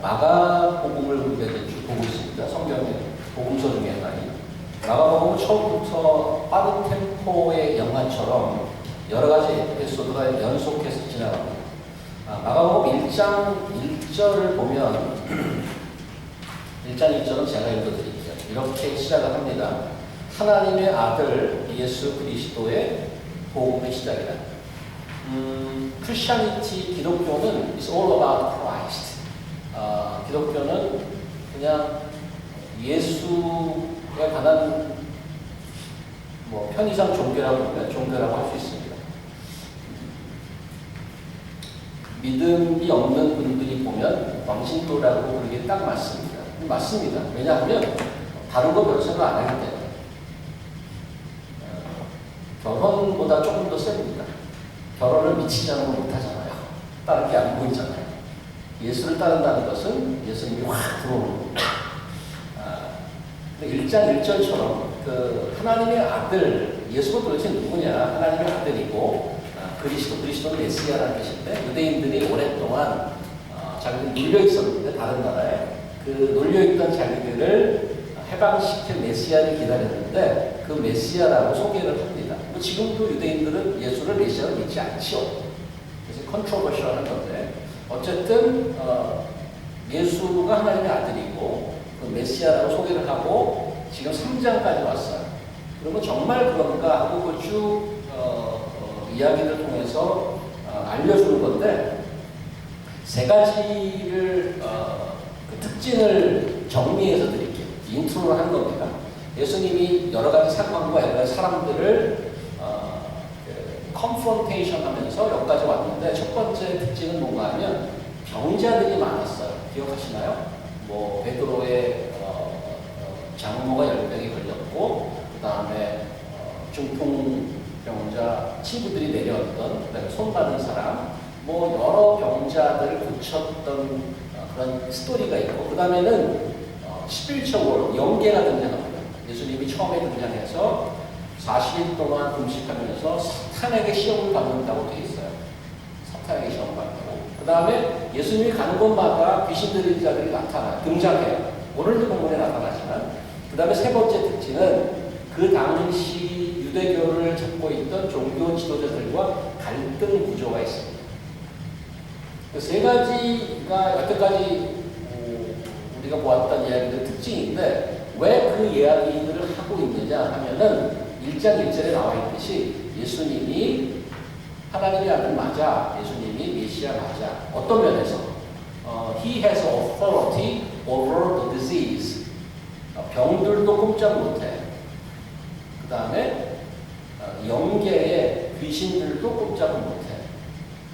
마가복음을 우리가 이제 보고 있습니다. 성경의 복음서 중에 하나인 마가복음은 처음부터 빠른 템포의 영화처럼 여러 가지 에피소드가 연속해서 지나갑니다. 마가복음 1장 1절을 보면 1장 1절은 제가 읽어드릴게요. 이렇게 시작을 합니다. 하나님의 아들 예수 그리스도의 복음의 시작이다. 크리스천이티 기독교는 is all about Christ. 기독교는 그냥 예수에 관한 편의상 종교라고 보면 종교라고 할 수 있습니다. 믿음이 없는 분들이 보면 왕신도라고 부르기 딱 맞습니다. 맞습니다. 왜냐하면 다른 거 별 생각 안 하기 때문에. 결혼보다 조금 더 셉니다. 결혼을 미치지 않으면 못하잖아요. 다른 게 안 보이잖아요. 예수를 따른다는 것은 예수님이 확 들어오는 겁니다. 1장 1절처럼 하나님의 아들, 예수가 도대체 누구냐? 하나님의 아들이고 그리스도는 메시아라는 뜻인데 유대인들이 오랫동안 자기들이 눌려있었는데 다른 나라에 눌려있던 자기들을 해방시킬 메시아를 기다렸는데 그 메시아라고 소개를 합니다. 지금도 유대인들은 예수를 메시아로 믿지 않죠. 그래서 컨트로버시얼한 건데 어쨌든 예수가 하나님의 아들이고 그 메시아라고 소개를 하고 지금 3장까지 왔어요. 그러면 정말 그런가 하고 그 쭉 이야기를 통해서 알려주는 건데 세 가지를 그 특징을 정리해서 드릴게요. 인트로를 한 겁니다. 예수님이 여러 가지 사건과 여러 가지 사람들을 컨프론테이션 하면서 여기까지 왔는데 첫 번째 특징은 뭔가 하면 병자들이 많았어요. 기억하시나요? 베드로의 장모가 열병에 걸렸고 그 다음에 중풍병자 친구들이 내려왔던 그다음에 손 받은 사람 여러 병자들을 고쳤던 그런 스토리가 있고 그 다음에는 11초 영계가 등장합니다. 예수님이 처음에 등장해서 40일 동안 금식하면서 사탄에게 시험을 받는다고 되어 있어요. 사탄에게 시험을 받고 그 다음에 예수님이 가는 곳마다 귀신 들린 자들이 등장해요. 오늘도 본문에 나타나지만 그 다음에 세 번째 특징은 그 당시 유대교를 잡고 있던 종교 지도자들과 갈등 구조가 있습니다. 그 세 가지가 여태까지 우리가 보았던 이야기들 특징인데 왜 그 이야기들을 하고 있느냐 하면은 1장 1절에 나와 있듯이 예수님이 하나님의 아들 맞아. 예수님이 메시아 맞아. 어떤 면에서 He has authority over the disease. 병들도 꼼짝 못해. 그 다음에 영계의 귀신들도 꼼짝을 못해.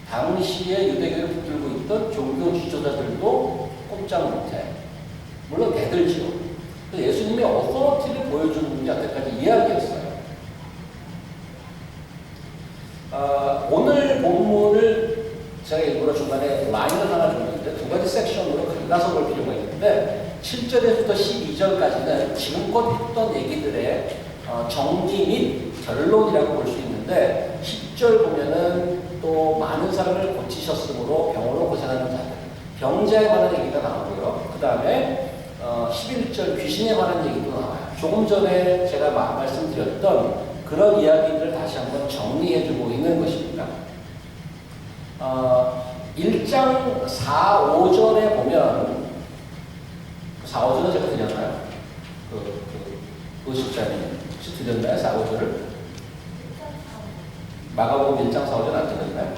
당시에 유대교를 붙들고 있던 종교 지도자들도 꼼짝 못해. 물론 대들죠. 예수님의 어서러티를 보여주는 게 여태까지 이야기였어요. 오늘 본문을 제가 일부러 중간에 라인을 하나 줬는데 두 가지 섹션으로 갈라서 볼 필요가 있는데 7절에서부터 12절까지는 지금껏 했던 얘기들의 정리 및 결론이라고 볼 수 있는데 10절 보면은 또 많은 사람을 고치셨으므로 병으로 고생하는 자들 병자에 관한 얘기가 나오고요. 그 다음에 11절 귀신에 관한 얘기도 나와요. 조금 전에 제가 말씀드렸던 그런 이야기들을 다시 한번 정리해주고 있는 것입니다. 1장 4, 5절에 보면 4, 5절은 제가 드렸나요? 의식자님 혹시 드렸나요? 4, 5절을? 마가복음 1장 4, 5절 안 드렸나요?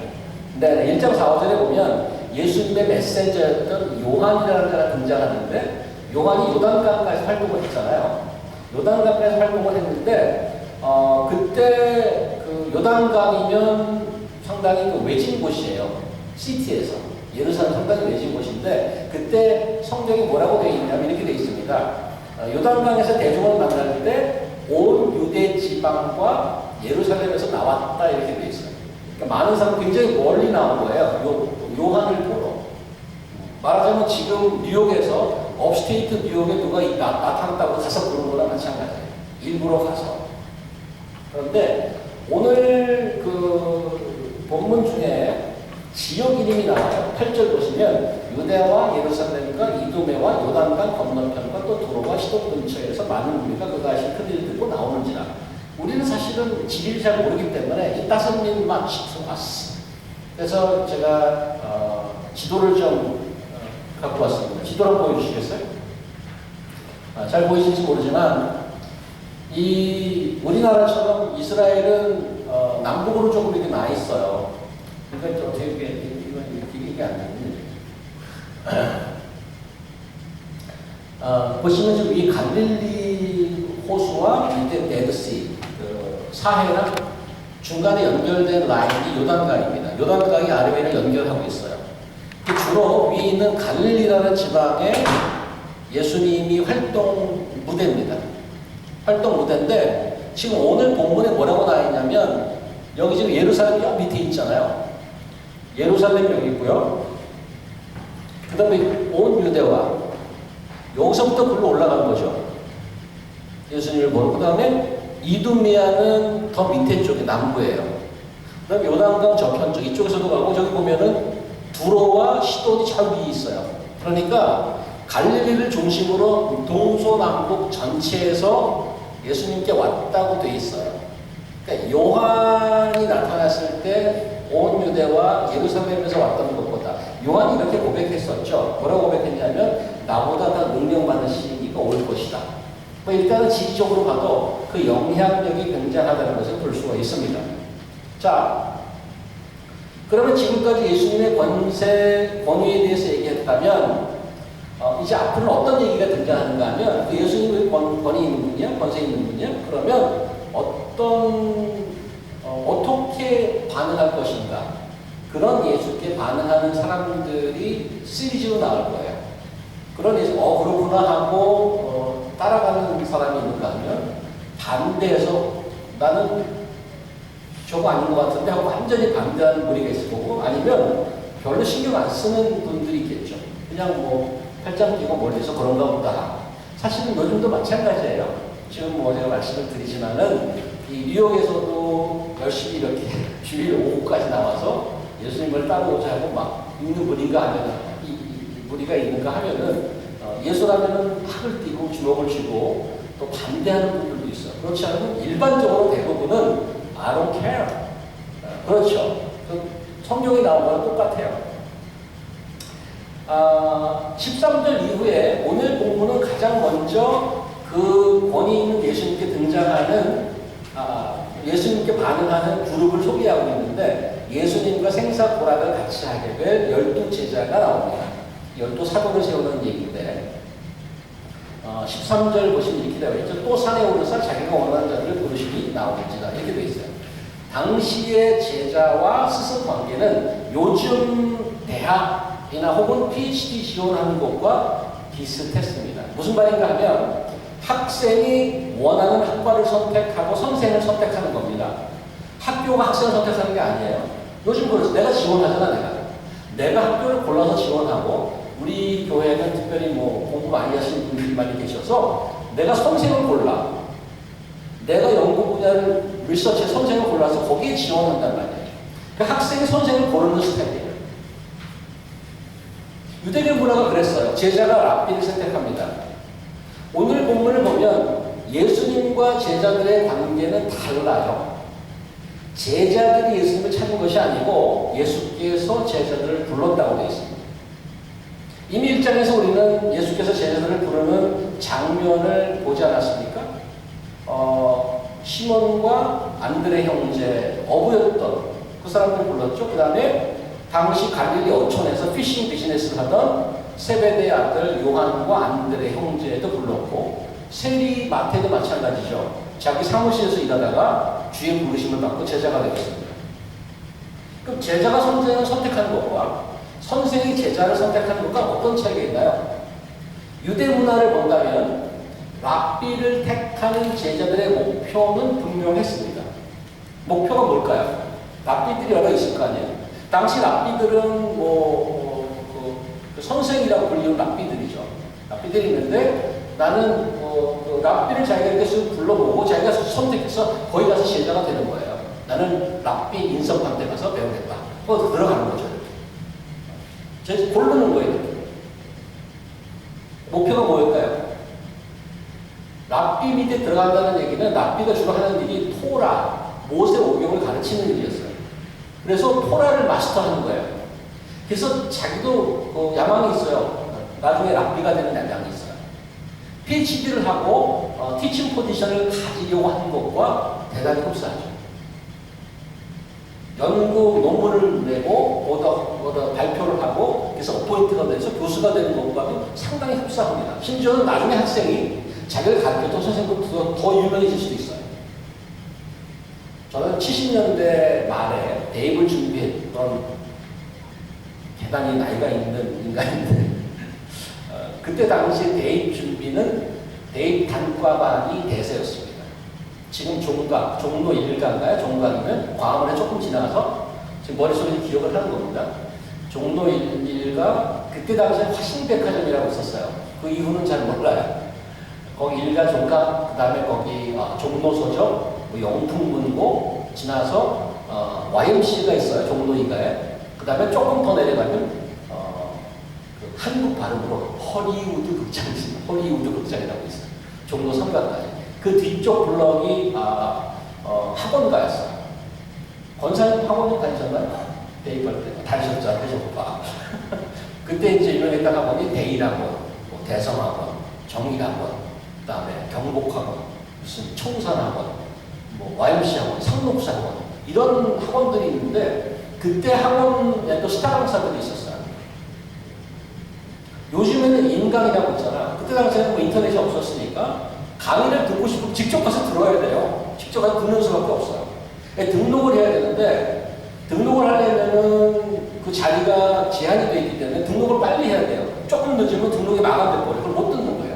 네, 1장 4, 5절에 보면 예수님의 메신저였던 요한이라는 자가 등장하는데 요한이 요단강가에서 활동을 했잖아요. 요단강가에서 활동을 했는데 그때 그 요단강이면 상당히 외진 곳이에요. 시티에서. 예루살렘 상당히 외진 곳인데 그때 성경이 뭐라고 되어 있냐면 이렇게 되어 있습니다. 요단강에서 대중을 만날 때 온 유대 지방과 예루살렘에서 나왔다 이렇게 되어 있어요. 그러니까 많은 사람 굉장히 멀리 나온 거예요. 요한을 보러. 말하자면 지금 뉴욕에서 업스테이트 뉴욕에 누가 나타났다고 가서 보는 거랑 마찬가지예요. 일부러 가서. 그런데 오늘 그 본문 중에 지역 이름이 나와요. 8절 보시면 유대와 예루살렘 예루살렘과 이두메와 요단강 건너편과 또 두로와 시돈 근처에서 많은 무리가 그가 하신 큰 일을 듣고 나오는지라. 우리는 사실은 지리를 잘 모르기 때문에 it doesn't mean much to us. 그래서 제가 지도를 좀 갖고 왔습니다. 지도를 보여주시겠어요? 잘 보이실지 모르지만 이 우리나라처럼 이스라엘은 남북으로 조금 이렇게 나 있어요. 그러니까 어떻게 이게 안 되는데 보시면 지금 이 갈릴리 호수와 밑에 데드시 그 사해랑 중간에 연결된 라인이 요단강입니다. 요단강이 아래를 연결하고 있어요. 주로 위에 있는 갈릴리라는 지방에 예수님이 활동 무대입니다. 활동 무대인데 지금 오늘 본문에 뭐라고 나와 있냐면 여기 지금 예루살렘 여 밑에 있잖아요. 예루살렘 여기 있고요. 그 다음에 온 유대와 여기서부터 글로 올라가는 거죠. 예수님을 보고 그 다음에 이두미아는 더 밑에 쪽에 남부예요. 그 다음에 요단강 저편 쪽 이쪽에서도 가고 저기 보면은 두로와 시돈이 저 위에 있어요. 그러니까 갈릴리를 중심으로 동서남북 전체에서 예수님께 왔다고 돼 있어요. 그러니까 요한이 나타났을 때 온 유대와 예루살렘에서 왔던 것보다 요한이 이렇게 고백했었죠. 뭐라고 고백했냐면 나보다 더 능력 많은 시기가 올 것이다. 뭐 일단은 지리적으로 봐도 그 영향력이 굉장하다는 것을 볼 수가 있습니다. 자, 그러면 지금까지 예수님의 권위에 대해서 얘기했다면 이제 앞으로 어떤 얘기가 등장하는가 하면 그 예수님의 권위 있는 분이야? 권세 있는 분이야? 그러면 어떻게 반응할 것인가? 그런 예수께 반응하는 사람들이 시리즈로 나올 거예요. 그런 예수, 그렇구나 하고 따라가는 사람이 있는가 하면 반대해서 나는 저거 아닌 것 같은데 하고 완전히 반대하는 무리가 있을 거고 아니면 별로 신경 안 쓰는 분들이 있겠죠. 그냥 뭐 팔짱 끼고 멀리서 그런가 보다. 사실은 요즘도 마찬가지예요. 지금 뭐 제가 말씀을 드리지만은 이 뉴욕에서도 열심히 이렇게 주일 오후까지 나와서 예수님을 따라오자 하고 막 있는 무리가 하면은 이 무리가 있는가 하면은 예수라면은 학을 띄고 주먹을 쥐고 또 반대하는 분들도 있어요. 그렇지 않으면 일반적으로 대부분은 I don't care. 그렇죠. 성경에 나온 거랑 똑같아요. 13절 이후에 오늘 본문은 가장 먼저 그 권위 있는 예수님께 등장하는 예수님께 반응하는 그룹을 소개하고 있는데 예수님과 생사고락을 같이 하게 될 12제자가 나옵니다. 12사도를 세우는 얘기인데 13절 보시면 이렇게 되어 있죠. 또 산에 오르사 자기가 원하는 자들을 부르시니 나오는지라 이렇게 되어 있어요. 당시의 제자와 스승 관계는 요즘 대학이나 혹은 PhD 지원하는 것과 비슷했습니다. 무슨 말인가 하면 학생이 원하는 학과를 선택하고 선생을 선택하는 겁니다. 학교가 학생을 선택하는 게 아니에요. 요즘 그래서 내가 지원하잖아. 내가 학교를 골라서 지원하고 우리 교회는 특별히 뭐 공부 많이 하시는 분들이 많이 계셔서 내가 선생을 골라. 내가 연구 분야를 리서치에 선생을 골라서 거기에 지원한단 말이에요. 그 학생이 선생을 고르는 스타일이에요. 유대교 문화가 그랬어요. 제자가 랍비를 선택합니다. 오늘 본문을 보면 예수님과 제자들의 관계는 달라요. 제자들이 예수님을 찾은 것이 아니고 예수께서 제자들을 불렀다고 되어 있습니다. 이미 1장에서 우리는 예수께서 제자들을 부르는 장면을 보지 않았습니까? 시몬과 안드레 형제, 어부였던 그 사람들 불렀죠. 그 다음에 당시 갈릴리 어촌에서 피싱 비즈니스를 하던 세베대의 아들 요한과 안드레 형제도 불렀고 세리 마태도 마찬가지죠. 자기 사무실에서 일하다가 주의 부르심을 받고 제자가 되었습니다. 그럼 제자가 선생을 선택하는 것과 선생이 제자를 선택하는 것과 어떤 차이가 있나요? 유대 문화를 본다면 랍비를 택하는 제자들의 목표는 분명했습니다. 목표가 뭘까요? 랍비들이 여러 있을 거 아니에요. 당시 랍비들은 선생이라고 불리는 랍비들이죠. 랍비들이 있는데 나는 그 랍비를 자기가 이렇게 불러보고 자기가 선택해서 거기 가서 제자가 되는 거예요. 나는 랍비 인성관대 가서 배우겠다. 거기서 들어가는 거죠. 제가 고르는 거예요. 목표가 뭐였까요? 랍비 밑에 들어간다는 얘기는 랍비가 주로 하는 일이 토라, 모세 오경을 가르치는 일이었어요. 그래서 토라를 마스터하는 거예요. 그래서 자기도 야망이 있어요. 나중에 랍비가 되는 야망이 있어요. PhD를 하고 티칭 포지션을 가지려고 하는 것과 대단히 흡사하죠. 연구 논문을 내고 발표를 하고 그래서 어포인트가 돼서 교수가 되는 것과도 상당히 흡사합니다. 심지어는 나중에 학생이 자기를 가르쳤던 선생님보다 더 유명해질 수도 있어요. 저는 70년대 말에 대입을 준비했던 대단히 나이가 있는 인간인데 그때 당시 대입 준비는 대입 단과반이 대세였습니다. 지금 종각, 종로 1가인가요? 종각이면 광화문에 조금 지나가서 지금 머릿속에 기억을 하는 겁니다. 종로 1가 그때 당시에 화신백화점이라고 있었어요. 그 이후는 잘 몰라요. 거기 1가 종각, 그 다음에 거기 종로서점, 영풍문고 지나서 YMC가 있어요. 종로 2가에. 그 다음에 조금 더 내려가면 그 한국 발음으로 허리우드 극장이라고 있어요. 종로 3가까지. 그 뒤쪽 블럭이 학원가였어요. 권사님 학원에 다니셨나요? 대입할 때 다니셨잖아요. 그죠? 그때 이제 유명했던 학원이 대일학원, 대성학원, 정일학원, 그 다음에 경복학원, 무슨 청산학원, YMC 학원, 상록사학원 이런 학원들이 있는데 그때 학원에도 스타 강사들이 있었어요. 요즘에는 인강이라고 있잖아. 그때 당시에는 인터넷이 없었으니까 강의를 듣고 싶으면 직접 가서 들어야 돼요. 직접 가서 듣는 수밖에 없어요. 등록을 해야 되는데 등록을 하려면은 그 자리가 제한이 되어 있기 때문에 등록을 빨리 해야 돼요. 조금 늦으면 등록이 마감될 거예요. 그걸 못 듣는 거예요.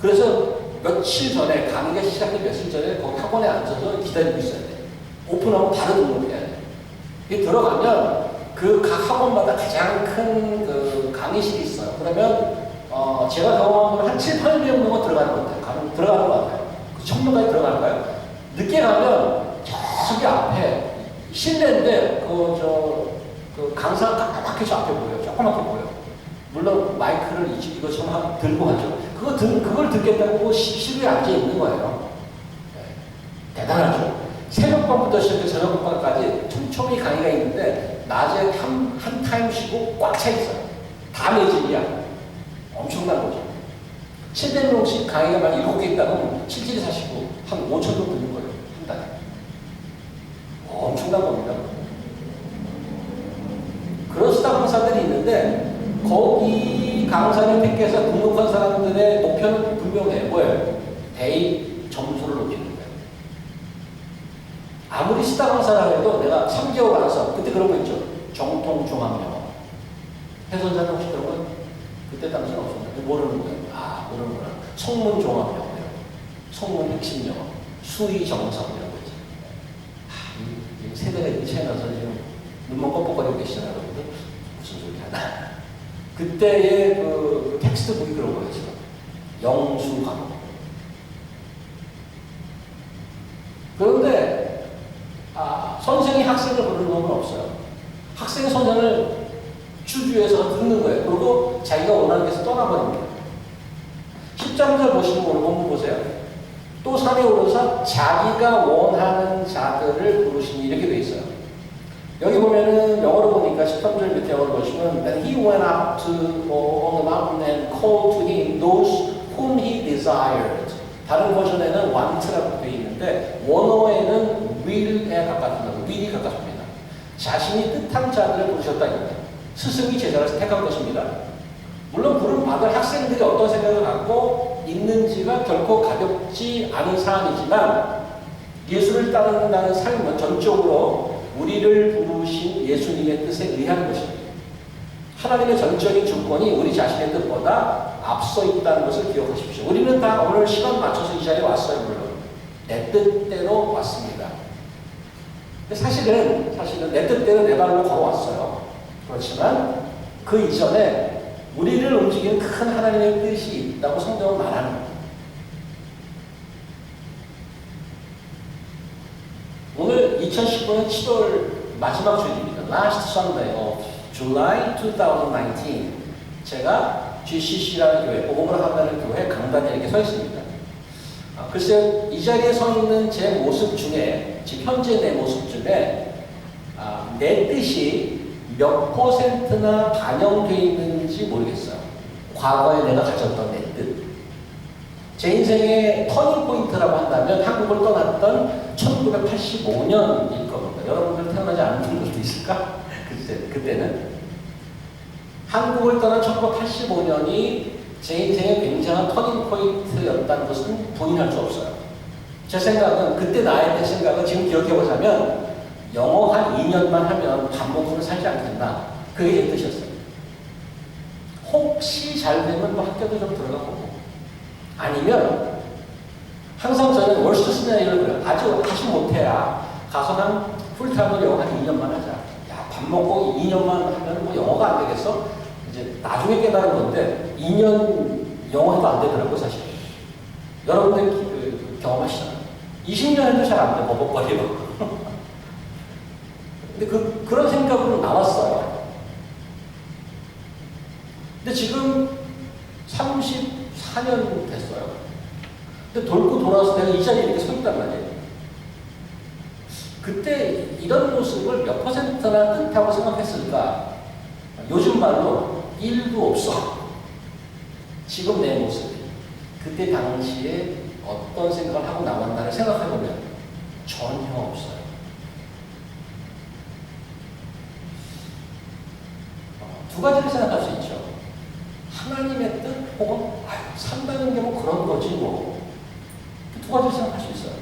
그래서 며칠 전에 강의가 시작된 며칠 전에 거기 학원에 앉아서 기다리고 있어야 돼요. 오픈하면 바로 등록해야 돼요. 들어가면 그 각 학원마다 가장 큰 그 강의실이 있어요. 그러면 제가 경험한 건 한 7, 8명 정도 들어가는 것 같아요. 들어가는 것 같아요. 1000명까지 들어갈까요? 늦게 가면 저기 앞에 실내인데 그 강사가 까맣게 저 앞에 보여요. 조그맣게 보여요. 물론 마이크를 이것처럼 들고 하죠. 그걸 듣겠다고 실외에 앉아 있는 거예요. 네. 대단하죠. 새벽반부터 시작해서 저녁반까지 촘촘히 강의가 있는데 낮에 한 타임 쉬고 꽉 차 있어요. 다 매질이야. 엄청난 거죠. 700명씩 강의가 만약 7개 있다면 실질이 사시고 한 5,000명 듣는 거예요. 한 달에. 엄청난 겁니다. 그런 수다 강사들이 있는데 거기 강사를 택해서 등록한 사람들의 목표는 분명해요. 뭐예요? 대입 점수를 높이는 거예요. 아무리 수다 강사라 해도 내가 3개월 안서 그때 그런 거 있죠. 정통 종합영어. 해선자는 혹시 그런 거 그때 당시는 없었는데 모르는 거예요. 모르는구나. 성문 종합영어, 성문 핵심 영어, 수의 정성 이런 거 있죠. 이 세대가 이렇게 차이나서 지금 눈만 뻑뻑거리고 계시잖아요, 여러분들. 무슨 소리 하나. 그때의 그 텍스트북이 그런 거예요, 지금. 영수 과목. 그런데 선생이 학생을 부르는 건 없어요. 학생이 선생을 주주해서 듣는 거예요. 그리고 자기가 원하는 데서 떠나버립니다. 13절 보시면 오늘 본문 보세요. 또 산에 오르사 자기가 원하는 자들을 부르시니 이렇게 돼 있어요. 여기 보면은 영어로 보니까 13절 밑에 영어로 보시면 And he went up to on the mountain and called to him those whom he desired. 다른 버전에는 want라고 되어 있는데 원어에는 will에 가깝습니다. will이 가깝습니다. 자신이 뜻한 자들을 부르셨다 이겁니다. 스승이 제자를 택한 것입니다. 물론 부름 받을 학생들이 어떤 생각을 갖고 있는지가 결코 가볍지 않은 사안이지만 예수를 따른다는 삶은 전적으로 우리를 부르신 예수님의 뜻에 의한 것입니다. 하나님의 전적인 주권이 우리 자신의 뜻보다 앞서 있다는 것을 기억하십시오. 우리는 다 오늘 시간 맞춰서 이 자리에 왔어요. 물론 내 뜻대로 왔습니다. 근데 사실은 내 뜻대로 내 발로 걸어왔어요. 그렇지만 그 이전에 우리를 움직이는 큰 하나님의 뜻이 있다고 성경은 말하는 거예요. 오늘 2019년 7월 마지막 주일입니다. Last Sunday of July 2019. 제가 GCC라는 교회, 복음을 한다는 교회 강단에 이렇게 서 있습니다. 글쎄, 이 자리에 서 있는 제 모습 중에, 지금 현재 내 모습 중에, 내 뜻이 몇 %나 반영되어 있는지 모르겠어요. 과거에 내가 가졌던 내 뜻. 제 인생의 터닝 포인트라고 한다면 한국을 떠났던 1985년일 겁니다. 여러분들 태어나지 않은 분들도 있을까? 그때는. 한국을 떠난 1985년이 제 인생의 굉장한 터닝 포인트였다는 것은 부인할 수 없어요. 제 생각은, 그때 나의 내 생각은 지금 기억해보자면, 영어 한 2년만 하면 밥 먹고는 살지 않겠나. 그게 제 뜻이었어요. 혹시 잘 되면 뭐 학교도 좀 들어가고, 아니면, 항상 저는 월스트 시나리오를 그래요. 아주 못해야 가서 한 풀타임으로 영어 한 2년만 하자. 야, 밥 먹고 2년만 하면 뭐 영어가 안 되겠어? 이제 나중에 깨달은 건데, 2년 영어해도 안 되더라고요, 사실. 여러분들 경험하시잖아요. 20년 해도 잘 안 돼, 버벅거리고. 근데 그런 생각으로 나왔어요. 근데 지금 34년 됐어요. 근데 돌고 돌아서 내가 이 자리에 이렇게 서 있단 말이에요. 그때 이런 모습을 몇 %나 뜻하고 생각했을까? 요즘 말로 1도 없어. 지금 내 모습이. 그때 당시에 어떤 생각을 하고 나왔나를 생각해보면 전혀 없어요. 두 가지를 생각할 수 있죠. 하나님의 뜻 혹은 산다는 게 뭐 그런 거지 뭐. 두 가지를 생각할 수 있어요.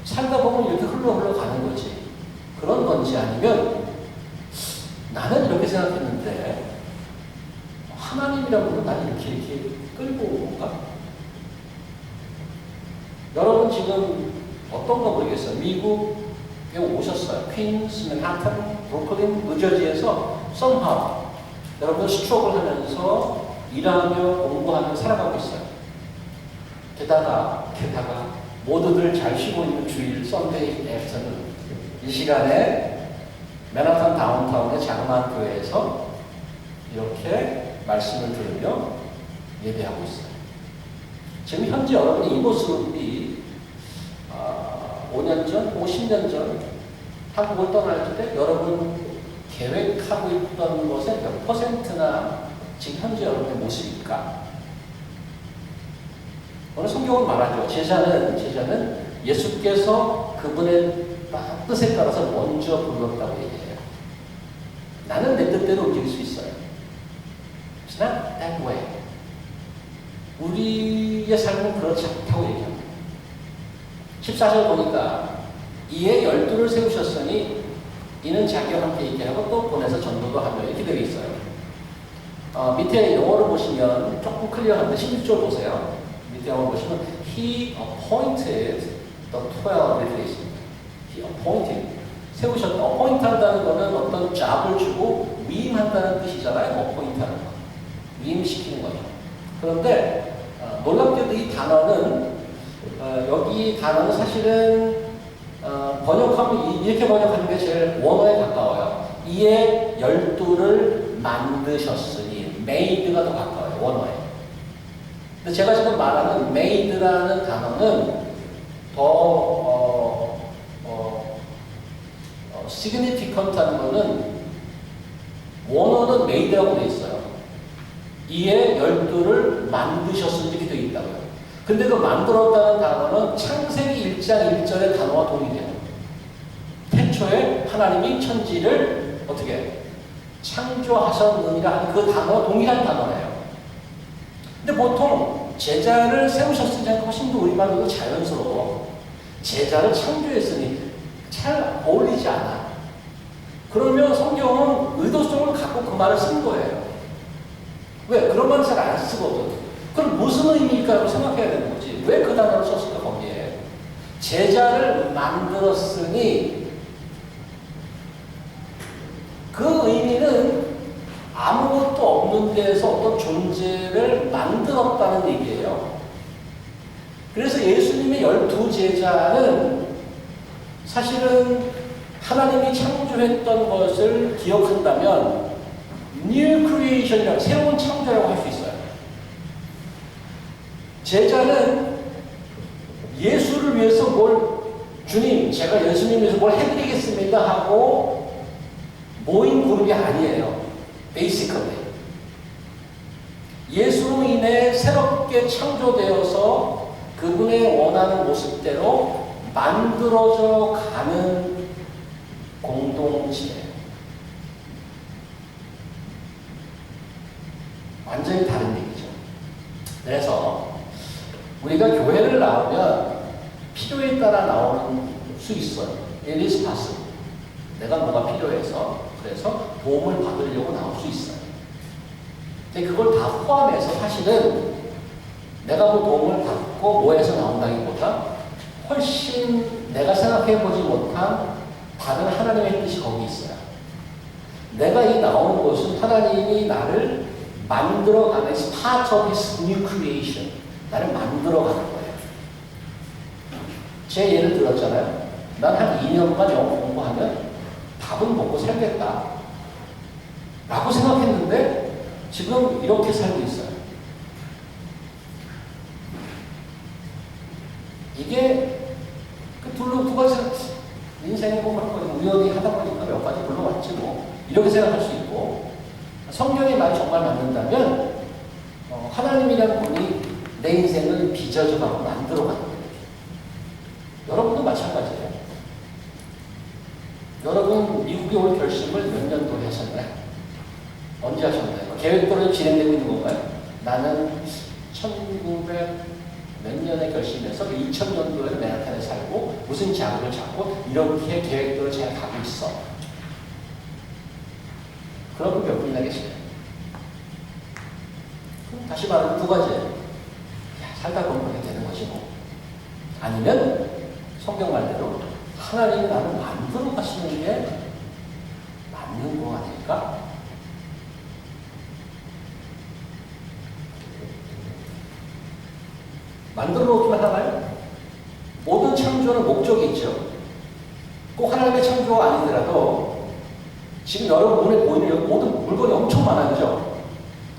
살다 보면 이렇게 흘러 가는 거지. 그런 건지 아니면 나는 이렇게 생각했는데 하나님이라는 건 나를 이렇게 끌고 온 건가? 여러분 지금 어떤 거 모르겠어요. 미국에 오셨어요. 퀸스, 맨하탄, 브루클린, 뉴저지에서 somehow 여러분 스트로크를 하면서 일하며 공부하며 살아가고 있어요. 게다가 모두들 잘 쉬고 있는 주일 썬데이 애프터는 이 시간에 맨하탄 다운타운의 자그마한 교회에서 이렇게 말씀을 들으며 예배하고 있어요. 지금 현재 여러분이 이 모습이 5년 전, 50년 전 한국을 떠날 때 여러분 계획하고 있던 것의 몇 %나 지금 현재 여러분의 모습일까? 오늘 성경은 말하죠. 제자는 예수께서 그분의 뜻에 따라서 먼저 불렀다고 얘기해요. 나는 내 뜻대로 움직일 수 있어요. It's not that way. 우리의 삶은 그렇지 않다고 얘기합니다. 14절 보니까 이에 12를 세우셨으니 이는 자기와 함께 있게 하고 또 보내서 전도도 하며 이렇게 되어 있어요. 밑에 영어로 보시면 조금 클리어한데 16절 보세요. 밑에 영어로 보시면 He appointed the 12 이렇게 되어 있습니다. He appointed. 세우셨다. appoint 한다는 거는 어떤 잡을 주고 위임한다는 뜻이잖아요. appoint 하는 거. 위임시키는 거죠. 그런데 놀랍게도 이 단어는 여기 단어는 사실은 번역하면 이렇게 번역하는 게 제일 원어에 가까워요. 이에 12를 만드셨으니 made가 더 가까워요. 원어에. 근데 제가 지금 말하는 made라는 단어는 더 significant한 거는 원어는 made라고 되어 있어요. 이에 12를 만드셨으니 이렇게 되어 있다고요. 근데 그 만들었다는 단어는 창세기 1장 1절의 단어와 동일해요. 태초에 하나님이 천지를 어떻게 창조하셨느니라 하는 그 단어와 동일한 단어예요. 근데 보통 제자를 세우셨으니 훨씬 더 우리말로도 자연스러워. 제자를 창조했으니 잘 어울리지 않아. 그러면 성경은 의도성을 갖고 그 말을 쓴 거예요. 왜? 그런 말을 잘 안 쓰거든. 그럼 무슨 의미일까라고 생각해야 되는 거지. 왜 그 단어를 썼을까 거기에. 제자를 만들었으니 그 의미는 아무것도 없는 데에서 어떤 존재를 만들었다는 얘기예요. 그래서 예수님의 12제자는 사실은 하나님이 창조했던 것을 기억한다면 New Creation이라고 새로운 창조라고 할 수 있어요. 제자는 예수를 위해서 주님, 제가 예수님 위해서 뭘 해드리겠습니다 하고 모인 그룹이 아니에요. 베이시컬리. 예수로 인해 새롭게 창조되어서 그분의 원하는 모습대로 만들어져 가는 공동체. 완전히 다른 얘기죠. 그래서 우리가 교회를 나오면 필요에 따라 나오는 수 있어요. It is possible. 내가 뭐가 필요해서 그래서 도움을 받으려고 나올 수 있어요. 근데 그걸 다 포함해서 사실은 내가 뭐 도움을 받고 뭐해서 나온다기보다 훨씬 내가 생각해보지 못한 다른 하나님의 뜻이 거기 있어요. 내가 이 나오는 것은 하나님이 나를 만들어가는 part of His new creation. 나를 만들어가는 거예요. 제 예를 들었잖아요. 난 한 2년만 영어 공부하면 밥은 먹고 살겠다 라고 생각했는데 지금 이렇게 살고 있어요. 이게 그 두 가지 인생에 보면 우연히 하다 보니까 몇 가지 불러왔지 뭐 이렇게 생각할 수 있고 성경의 말이 정말 맞는다면 하나님이라는 분이 내 인생을 빚어져가고 만들어가는 거예요. 여러분도 마찬가지예요. 여러분 미국에 올 결심을 몇 년도에 하셨나요? 언제 하셨나요? 계획대로 진행되고 있는 건가요? 나는 1900 몇 년에 결심해서 2000년도에 맨하탄에 살고 무슨 자극을 잡고 이렇게 계획대로 잘 가고 있어. 그럼 몇 분이나 계시나요? 다시 말하면 두 가지예요. 살다 보면 그렇게 되는 것이고 아니면 성경 말대로 하나님이 나를 만들어 가시는 게 맞는 거 아닐까? 만들어 놓기만 하나요? 모든 창조는 목적이 있죠. 꼭 하나님의 창조가 아니더라도 지금 여러분 눈에 보이는 모든 물건이 엄청 많아요. 그죠?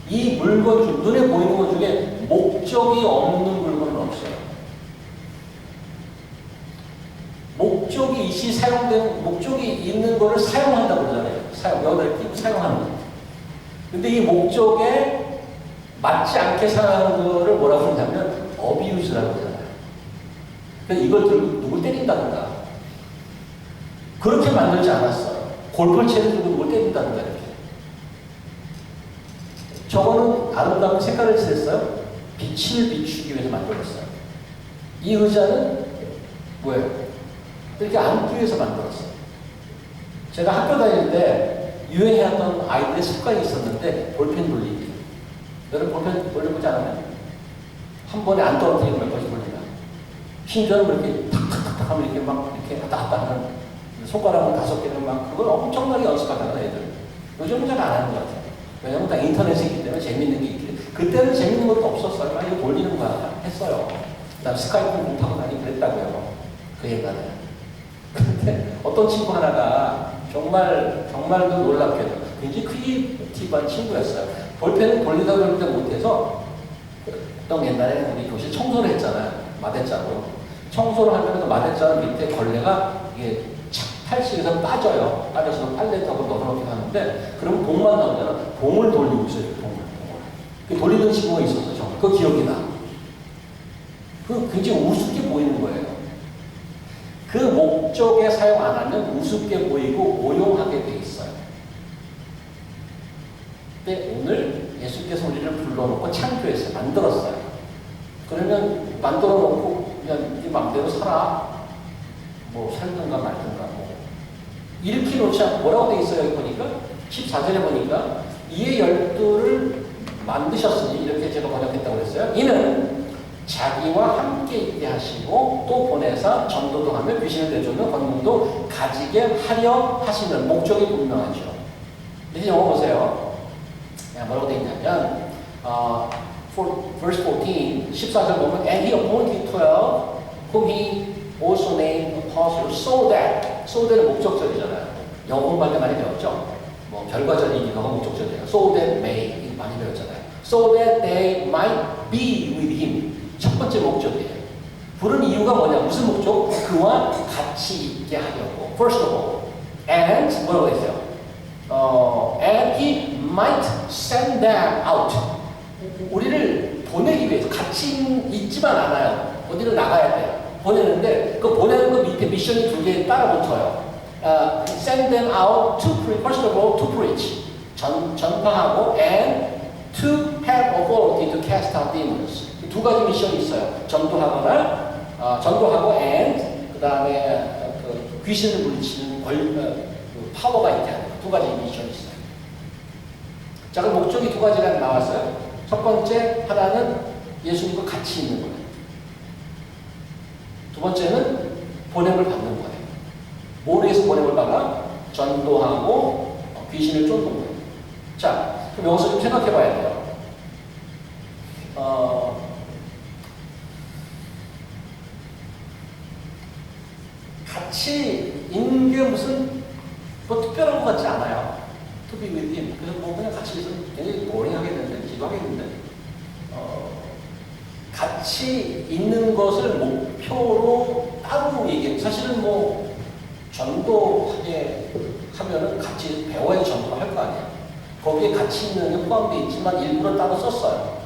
이 물건 중 눈에 보이는 것 중에 목적이 없는 물건은 없어요. 목적이 사용되는 목적이 있는 거를 사용한다고 그러잖아요. 여기다 끼고 사용하는 거. 근데 이 목적에 맞지 않게 사용하는 거를 뭐라고 그러냐면 어비유즈라고 그러잖아요. 그래서 이걸 들고 누굴 때린다든가 그렇게 만들지 않았어요. 골프채를 들고 누굴 때린다든가 이렇게. 저거는 아름다운 색깔을 칠했어요. 빛을 비추기 위해서 만들었어요. 이 의자는 뭐예요? 이렇게 앉기 위해서 만들었어요. 제가 학교 다닐 때 유행했던 아이들의 습관이 있었는데 볼펜 돌리기. 여러분 볼펜 돌려보지 않았나요? 한 번에 안 떨어뜨리고 몇 번씩 돌리나. 심지어는 이렇게 탁탁탁탁 하면 이렇게 막 이렇게 왔다 갔다 하는 손가락을 5개는 막 그걸 엄청나게 연습하다가 애들. 요즘은 잘 안 하는 것 같아요. 왜냐면 다 인터넷이 있기 때문에 재밌는 게 있기. 그때는 재밌는 것도 없었어요. 막 이거 돌리는 거야. 했어요. 그 다음 스카이프 공부하고 다니고 그랬다고요. 그 옛날에. 근데 어떤 친구 하나가 정말도 놀랍게도 굉장히 크리에이티브한 친구였어요. 볼펜을 돌리다 못해서 또 옛날에 우리 교실 청소를 했잖아요. 마대자로. 청소를 하면 그 마대자루 밑에 걸레가 이게 팔씩에서 빠져요. 빠져서 빨래터로 넣어놓긴 하는데 그러면 봉만 나오잖아. 봉을 돌리고 있어요. 봉을. 돌리던 친구가 있었어요. 그 기억이 나. 그 굉장히 우습게 보이는 거예요. 그 목적에 사용 안 하면 우습게 보이고 오용하게 돼 있어요. 근데 오늘 예수께서 우리를 불러놓고 창조했어요. 만들었어요. 그러면 만들어 놓고 그냥 네 맘대로 살아. 뭐 살든가 말든가 뭐 이렇게 놓지 않고 뭐라고 돼 있어요? 여기 보니까 14절에 보니까 이의 열두를 만드셨으니 이렇게 제가 번역했다고 그랬어요. 이는 자기와 함께 있게 하시고 또 보내사 전도도 하며 귀신을 내쫓는 권능도 가지게 하려 하시는 목적이 분명하죠. 이제 영어 보세요. 뭐라고 되어 있냐면 verse 14, 14절 보면 And he appointed 12 whom he also named apostles so that는 목적절이잖아요. 영어 공부할 때 많이 배웠죠? 뭐 결과절이기가 목적절이에요. So that may 많이 배웠잖아요. So that they might be with him. 첫 번째 목적이에요. 부른 이유가 뭐냐? 무슨 목적? 그와 같이 있게 하려고. First of all, and 뭐라고 했어요? And he might send them out. 우리를 보내기 위해서 같이 있지만 않아요. 어디를 나가야 돼요. 보내는데 그 보내는 거 밑에 미션이 두 개 따라 붙어요. Send them out to preach. First of all, to preach. 전파하고 and to have authority to cast out demons. 두 가지 미션이 있어요. 전도하고 and 그 다음에 그 귀신을 물리치는 그 파워가 있게 하는 두 가지 미션이 있어요. 자, 그 목적이 두 가지가 나왔어요. 첫 번째 하나는 예수님과 같이 있는 거예요. 두 번째는 보냄을 받는 거예요. 뭘 위해서 보냄을 받아? 전도하고 귀신을 쫓는 거예요. 자, 그럼 여기서 좀 생각해 봐야 돼요. 같이 있는 게 무슨 뭐 특별한 것 같지 않아요. To be with him. 그래서 뭐 그냥 같이 있으면 굉장히 보링하겠는데, 기도하겠는데. 같이 있는 것을 목표로 따로 얘기해요. 사실은 뭐 전도하게 하면은 같이 배워야 전도를 할 거 아니에요. 거기에 같이 있는 게 포함되어 있지만 일부러 따로 썼어요.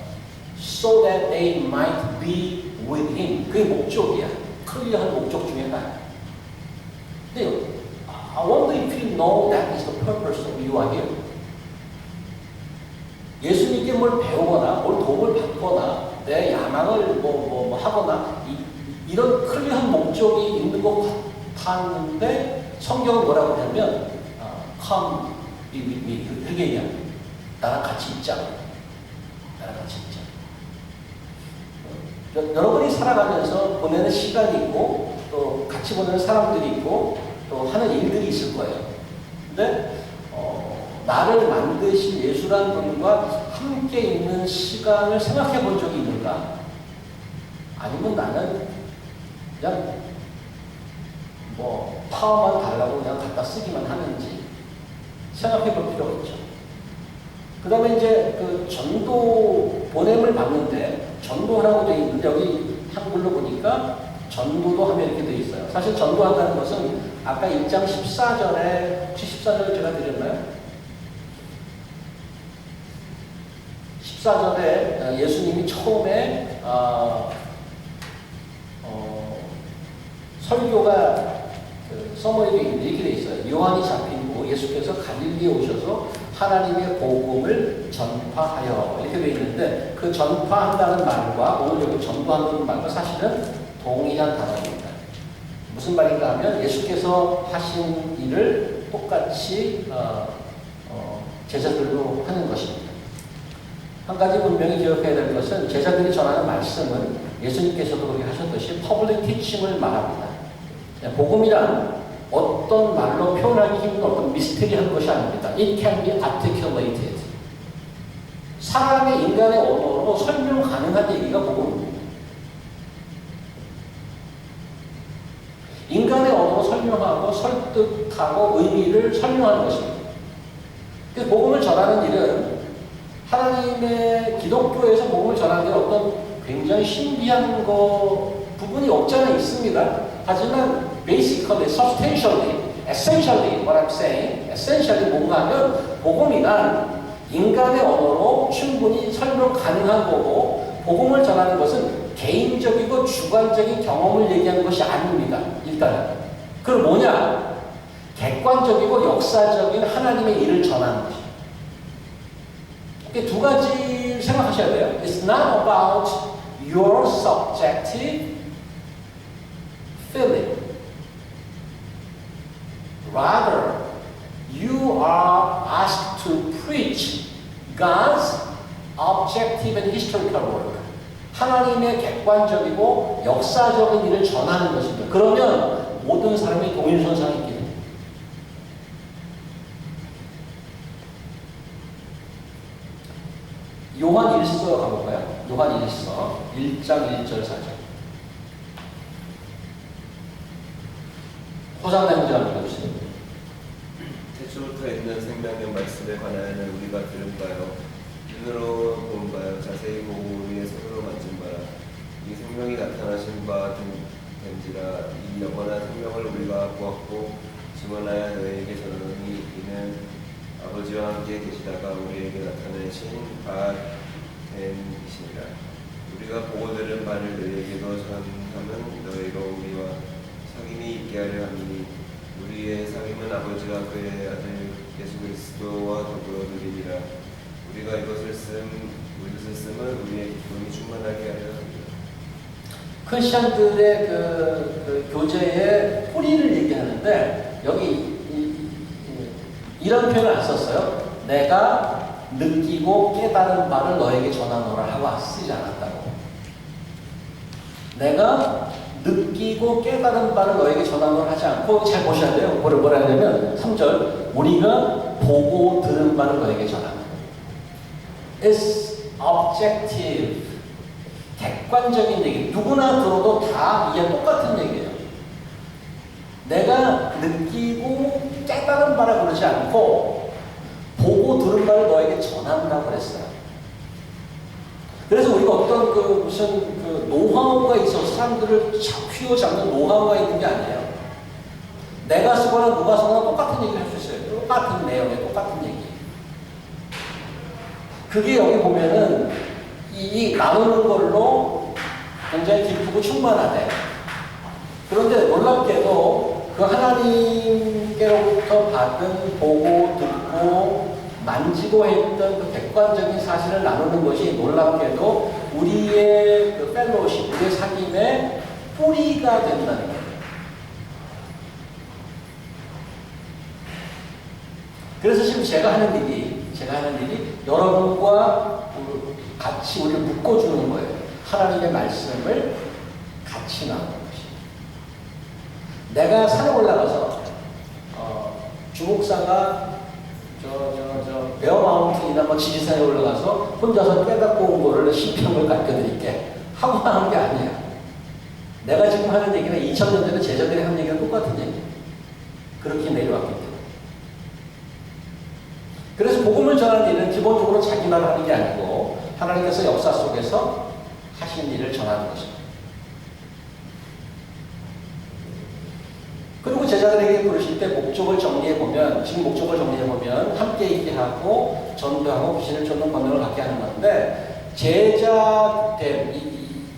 So that they might be with him. 그게 목적이야. 클리어한 목적 중에 하나야. 근데 I wonder if you know that is the purpose of you are here. 예수님께 뭘 배우거나 뭘 도움을 받거나 내 야망을 뭐 하거나 이런 클리어한 목적이 있는 것 같았는데 성경은 뭐라고 하냐면 Come be with me. 그게 얘기야. 나랑 같이 있자. 나랑 같이 있자. 여러분이 살아가면서 보내는 시간이 있고 또 같이 보내는 사람들이 있고 또 하는 일들이 있을 거예요. 근데 나를 만드신 예수라는 분과 함께 있는 시간을 생각해 본 적이 있는가? 아니면 나는 그냥 뭐 파워만 달라고 그냥 갖다 쓰기만 하는지 생각해 볼 필요가 있죠. 그 다음에 이제 그 전도 보냄을 받는데 전도하라고 되어 있는데 여기 한글로 보니까 전도도 하면 이렇게 되어 있어요. 사실 전도한다는 것은 아까 1장 14절에 혹시 14절을 제가 드렸나요? 14절에 예수님이 처음에 설교가 서머리에 이렇게 되어 있어요. 요한이 잡힌 후 예수께서 갈릴리에 오셔서 하나님의 복음을 전파하여 이렇게 되어 있는데 그 전파한다는 말과 오늘 여기 전도한다는 말과 사실은 동일한 단어입니다. 무슨 말인가 하면 예수께서 하신 일을 똑같이 제자들로 하는 것입니다. 한 가지 분명히 기억해야 될 것은 제자들이 전하는 말씀은 예수님께서도 그렇게 하셨듯이 퍼블릭 티칭을 말합니다. 복음이란 어떤 말로 표현하기 힘든 어떤 미스테리한 것이 아닙니다. It can be articulated. 사람의 인간의 언어로 설명 가능한 얘기가 복음입니다. 인간의 언어로 설명하고 설득하고 의미를 설명하는 것입니다. 그 복음을 전하는 일은 하나님의 기독교에서 복음을 전하는 데 어떤 굉장히 신비한 부분이 없지 않아 있습니다. 하지만 basically, substantially, essentially, what I'm saying, essentially 뭔가 하면 복음이란 인간의 언어로 충분히 설명 가능한 거고 복음을 전하는 것은 개인적이고 주관적인 경험을 얘기하는 것이 아닙니다. 일단은. 그럼 뭐냐? 객관적이고 역사적인 하나님의 일을 전하는 것입니다. 두 가지 생각하셔야 돼요. It's not about your subjective feeling. Rather, you are asked to preach God's objective and historical work. 하나님의 객관적이고 역사적인 일을 전하는 것입니다. 그러면 모든 사람이 동일선상에 있게 됩니다. 요한 1서 가볼까요? 요한 1서 1장 1절 4절. 호상나 형제가 읽어주세요. 태초부터 있는 생명의 말씀에 관하여는 우리가 들은 바요, 눈으로 본 바요, 자세히 보고 우리의 손으로 만진 바라. 이 생명이 나타나신 바 된지라. 이 영원한 생명을 우리가 보았고 증언하여 너희에게 전하노니 이는 아버지와 함께 계시다가 우리에게 나타내신 바 됨이시니라. 우리가 보고 들은 바를 너희에게도 전하면 너희로 우리와 상임이 있게 하려 함이니 우리의 상임은 아버지와 그의 아들 예수 그리스도와 더불어 누리니라. 우리가 이것을 쓰면 우리의 기쁨이 충만하게 하려 합니다. 크리스천들의 그 교제의 뿌리를 얘기하는데 여기 이런 표현을 안 썼어요. 내가 느끼고 깨달은 바를 너에게 전하노라 하고 쓰지 않았다고. 내가 느끼고 깨달은 바를 너에게 전하노라 하지 않고, 잘 보셔야 돼요. 뭐라 하냐면 3절, 우리가 보고 들은 바를 너에게 전하노라. It's objective. 객관적인 얘기. 누구나 들어도 다 이게 똑같은 얘기예요. 내가 느끼고 깨달은 바라 그러지 않고 보고 들은 바를 너에게 전한다고 그랬어요. 그래서 우리가 어떤 무슨 노하우가 있어서 사람들을 휘어잡는 노하우가 있는 게 아니에요. 내가 쓰거나 누가 쓰거나 똑같은 얘기를 할 수 있어요. 똑같은 내용에 똑같은 얘기. 그게 여기 보면은 이 나누는 걸로 굉장히 기쁘고 충만하대. 그런데 놀랍게도 그 하나님께로부터 받은 보고 듣고 만지고 했던 그 객관적인 사실을 나누는 것이 놀랍게도 우리의 그 펠로우십, 우리의 사귐의 뿌리가 된다는 거예요. 그래서 지금 제가 하는 일이 여러분과 같이 우리를 묶어주는 거예요. 하나님의 말씀을 같이 나누는 것입니다. 내가 산에 올라가서 주목사가 베어마운틴이나 지리산에 올라가서 혼자서 깨닫고 온 거를 시편을 가르쳐드릴게 하고 하는 게 아니에요. 내가 지금 하는 얘기는 2000년 전에 제자들이 하는 얘기랑 똑같은 얘기예요. 그렇게 내려왔기 때문에. 그래서 복음을 전하는 일은 기본적으로 자기만 하는 게 아니고 하나님께서 역사 속에서 하신 일을 전하는 것입니다. 그리고 제자들에게 부르실 때 목적을 정리해보면, 지금 목적을 정리해보면 함께 있게 하고 전도하고 귀신을 쫓는 권능을 갖게 하는 건데,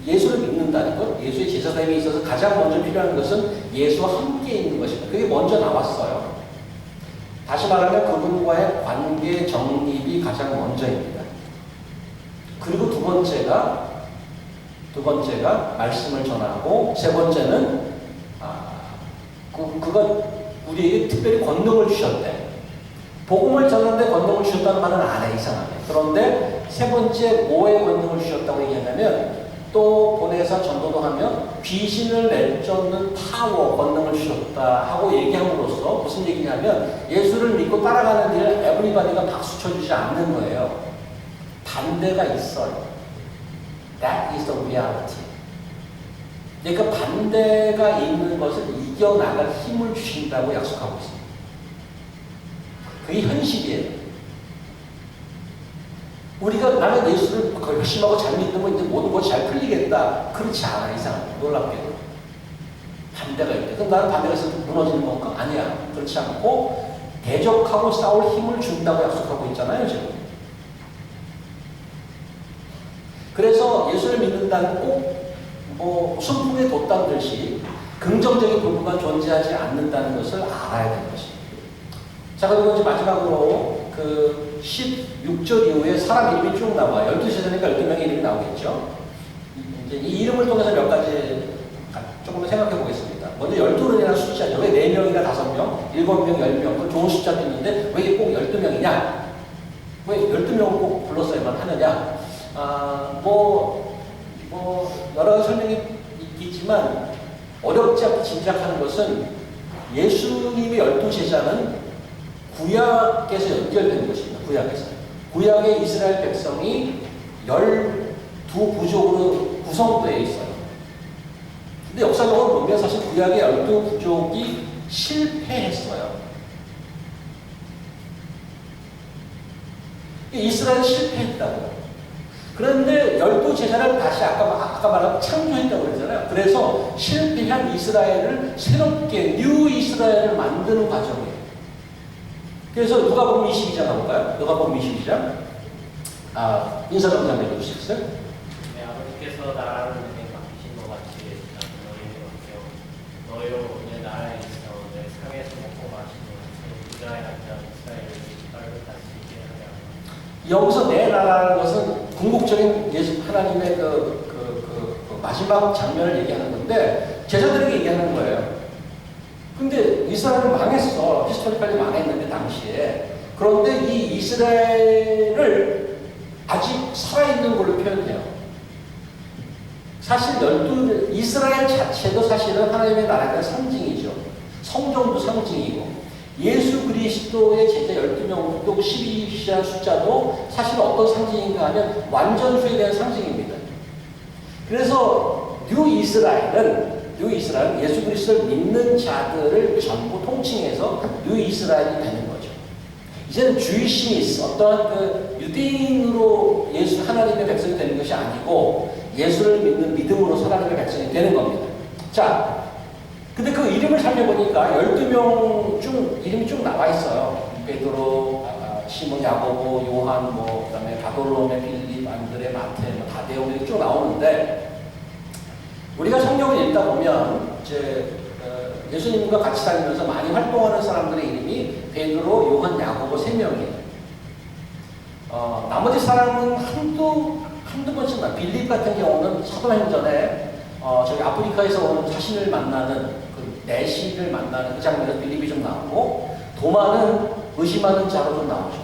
예수를 믿는다는 것, 예수의 제자됨에 있어서 가장 먼저 필요한 것은 예수와 함께 있는 것입니다. 그게 먼저 나왔어요. 다시 말하면 그분과의 관계 정립이 가장 먼저입니다. 그리고 두 번째가 말씀을 전하고, 세 번째는 그가 우리에게 특별히 권능을 주셨대. 복음을 전하는데 권능을 주셨다는 말은 안 해, 이상하게. 그런데 세 번째 뭐에 권능을 주셨다고 얘기하냐면, 또 보내서 전도도 하며 귀신을 내쫓는 파워, 권능을 주셨다 하고 얘기함으로써 무슨 얘기냐면, 예수를 믿고 따라가는 일을 에브리바디가 박수 쳐주지 않는 거예요. 반대가 있어요. That is the reality. 그러니까 반대가 있는 것을 이겨나갈 힘을 주신다고 약속하고 있습니다. 그게 현실이에요. 우리가 나는 예수를 열심히 하고 잘 믿으면 이제 모든 것이 잘 풀리겠다. 그렇지 않아, 이상하게. 놀랍게도. 반대가 있대. 그럼 나는 반대가 있어서 무너지는 건가? 아니야. 그렇지 않고 대적하고 싸울 힘을 준다고 약속하고 있잖아요, 지금. 그래서 예수를 믿는다는 꼭 순풍에 돛담듯이 긍정적인 부분만 존재하지 않는다는 것을 알아야 되는 것입니다. 자, 그리고 이제 마지막으로 그 16절 이후에 사람 이름이 쭉 나와. 12제자니까 12명의 이름이 나오겠죠. 이제 이 이름을 통해서 몇 가지 조금 생각해 보겠습니다. 먼저 12人이라는 숫자죠. 왜 4명이나 5명, 7명, 10명, 그 좋은 숫자도 있는데 왜 이게 꼭 12명이냐? 왜 12명을 꼭 불렀어야만 하느냐? 여러 가지 설명이 있겠지만 어렵지 않게 짐작하는 것은 예수님의 12제자는 구약에서 연결되는 것입니다. 구약의 이스라엘 백성이 12부족으로 구성되어 있어요. 근데 역사적으로 보면 사실 구약의 12부족이 실패했어요. 이스라엘이 실패했다고. 그런데 12제자를 다시 아까 말한 창조했다고 그랬잖아요. 그래서 실패한 이스라엘을 새롭게 뉴 이스라엘을 만드는 과정이에요. 그래서 누가복음 22장 가볼까요? 누가복음 22장. 인사동장 내려주시겠어요? 네, 아버지께서 나라를 내게 맡기신 것 같이 나도 너희에게 맡겨 너희로 내 나라에 있어 내 상에서 먹고 마시는 부자에 앉아 이스라엘을 이빨을 다스리게 하려. 여기서 내 나라라는 것은 궁극적인 예수 하나님의 마지막 장면을 얘기하는 건데 제자들에게 얘기하는 거예요. 근데 이스라엘은 망했어. 히스토리컬리 망했는데 당시에. 그런데 이 이스라엘을 아직 살아있는 걸로 표현해요. 사실 이스라엘 자체도 사실은 하나님의 나라에 대한 상징이죠. 성전도 상징이고 예수 그리스도의 제자 12명 또 12시한 숫자도 사실 어떤 상징인가 하면 완전수에 대한 상징입니다. 그래서 뉴 이스라엘은 예수 그리스도를 믿는 자들을 전부 통칭해서 뉴 이스라엘이 되는 거죠. 이제는 주이시니스 어떠한 유대인으로 예수 하나님의 백성이 되는 것이 아니고 예수를 믿는 믿음으로 하나님의 백성이 되는 겁니다. 자, 근데 그 이름을 살펴보니까 12명 중 이름이 쭉 나와 있어요. 베드로, 시몬, 야고보, 요한, 그다음에 바돌로메, 빌립, 안드레, 마테, 다데오 이렇게 쭉 나오는데 우리가 성경을 읽다 보면 이제 예수님과 같이 다니면서 많이 활동하는 사람들의 이름이 베드로, 요한, 야고보 3명이에요. 나머지 사람은 한두 번씩 나. 빌립 같은 경우는 사도행전에 저기 아프리카에서 오는 자신을 만나는 내시를 만나는 그 장면에서 빌립이 좀 나오고 도마는 의심하는 자로 좀 나오죠.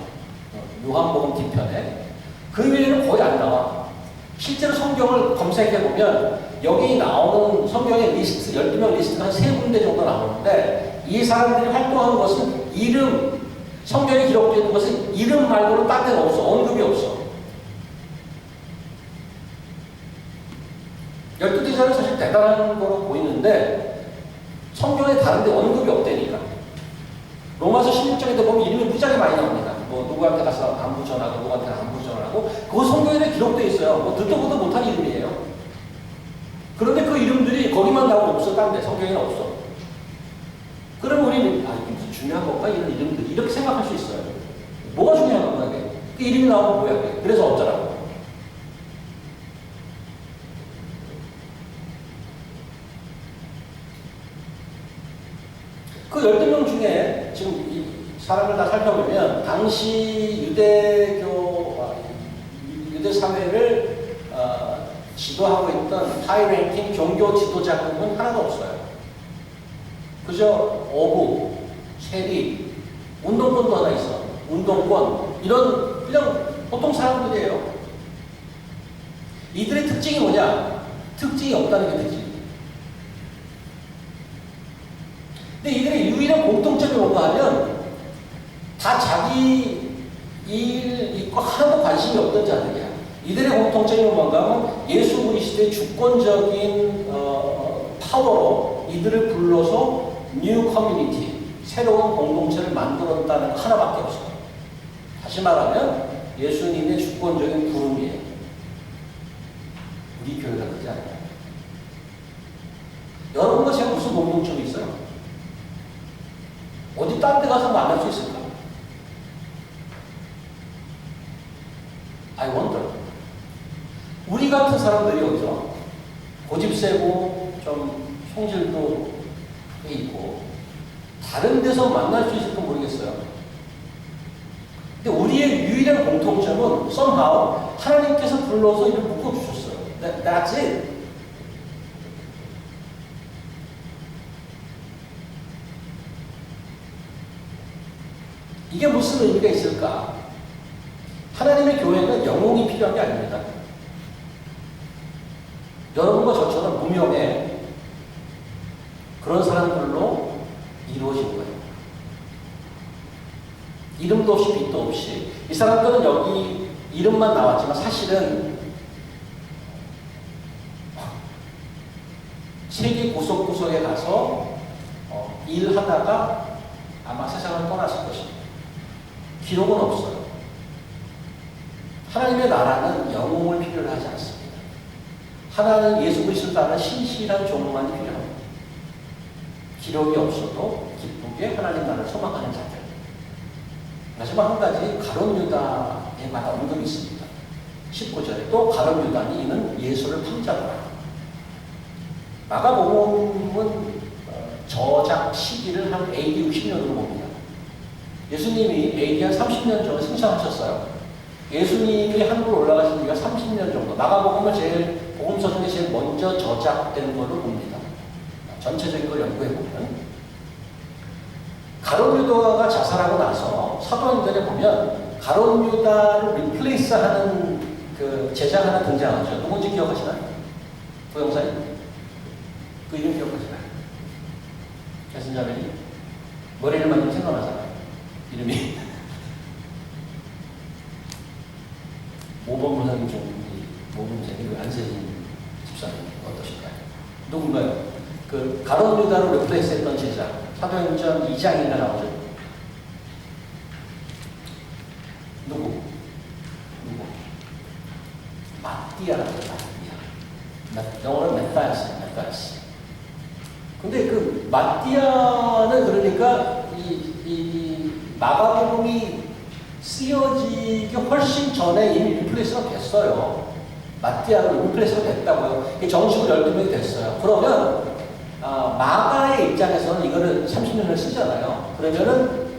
요한복음 뒤편에. 그 외에는 거의 안 나와. 실제로 성경을 검색해보면 여기 나오는 성경의 리스트, 12명 리스트가 한 3군데 정도 나오는데 이 사람들이 활동하는 것은 이름, 성경에 기록되어 있는 것은 이름 말고는 딴 데는 없어. 언급이 없어. 12제자는 사실 대단한 거로 보이는데 성경에 다른 데 언급이 없다니까. 로마서 16장에 보면 이름이 무지하게 많이 나옵니다. 누구한테 가서 안부 전하고 누구한테 안부 전하고 그거 성경에 기록되어 있어요. 듣도 보도 못한 이름이에요. 그런데 그 이름들이 거기만 나오고 없어. 딴 데 성경에는 없어. 그러면 우리는 이게 무슨 중요한 건가? 이런 이름들 이렇게 생각할 수 있어요. 뭐가 중요한 건가? 그 이름이 나오면 뭐야? 그래서 어쩌라고. 그 12명 중에 지금 이 사람을 다 살펴보면 당시 유대 사회를 지도하고 있던 하이랭킹 종교 지도자급은 하나도 없어요. 그저 어부, 세리, 운동권도 하나 있어. 운동권 이런 그냥 보통 사람들이에요. 이들의 특징이 뭐냐? 특징이 없다는 게 특징이에요. 근데 이들의 유일한 공통점이 뭔가 하면 다 자기 일 있고 하나도 관심이 없던 자들이야. 이들의 공통점이 뭔가 하면 예수 그리스도의 주권적인 파워로 이들을 불러서 뉴 커뮤니티, 새로운 공동체를 만들었다는 거 하나밖에 없어요. 다시 말하면 예수님의 주권적인 부름이에요. 우리 교회가 그러지 않아요. 여러분과 제가 무슨 공동점이 있어요? 어디 딴 데 가서 만날 수 있을까? I wonder. 우리 같은 사람들이 여기서 고집 세고 좀 성질도 있고 다른 데서 만날 수 있을까 모르겠어요. 근데 우리의 유일한 공통점은 somehow 하나님께서 불러서 이를 묶어주셨어요. That's it. 이게 무슨 의미가 있을까? 하나님의 교회는 영웅이 필요한 게 아닙니다. 여러분과 저처럼 무명의 그런 사람들로 이루어진 거예요. 이름도 없이 빛도 없이. 이 사람들은 여기 이름만 나왔지만 사실은 세계 구석구석에 가서 일하다가 아마 세상을 떠났을 것입니다. 기록은 없어요. 하나님의 나라는 영웅을 필요로 하지 않습니다. 하나는 예수 그리스도를 따르는 신실한 종만이 필요합니다. 기록이 없어도 기쁘게 하나님 나라를 소망하는 자들. 마지막 한 가지 가룟 유다에 관한 언급이 있습니다. 19절에 또 가룟 유다니 이는 예수를 판자더라. 마가복음은 저작 시기를 한 AD 60년으로 봅니다. 예수님이 AD 한 30년 전에 승천하셨어요. 예수님이 한국으로 올라가신 지가 30년 정도. 마가복음은 제일 복음서 중에 제일 먼저 저작된 걸로 봅니다. 전체적인 걸 연구해보면 가룟 유다가 자살하고 나서 사도행전에 보면 가룟 유다를 리플레이스하는 그 제자 하나 등장하죠. 누군지 기억하시나요? 부영사님? 그 이름 기억하시나요? 배순자매님? 머리를 만지면 생각나잖아요. 이름이 모범문화님 중 모범생이 안세진 집사님 어떠실까요? 누군가요? 그 가룟 유다를 리플레이스했던 제자 사도행전 2장인가 나오죠. 누구? 마띠아라고 해요. 마띠아. 영어로 메타이스. 근데 그 마띠아는 그러니까 이 마가복음이 쓰여지기 훨씬 전에 이미 리플레이스가 됐어요. 마띠아로 리플레이스가 됐다고요. 정식으로 12명이 됐어요. 그러면 마가의 입장에서는 이거를 30년을 쓰잖아요. 그러면은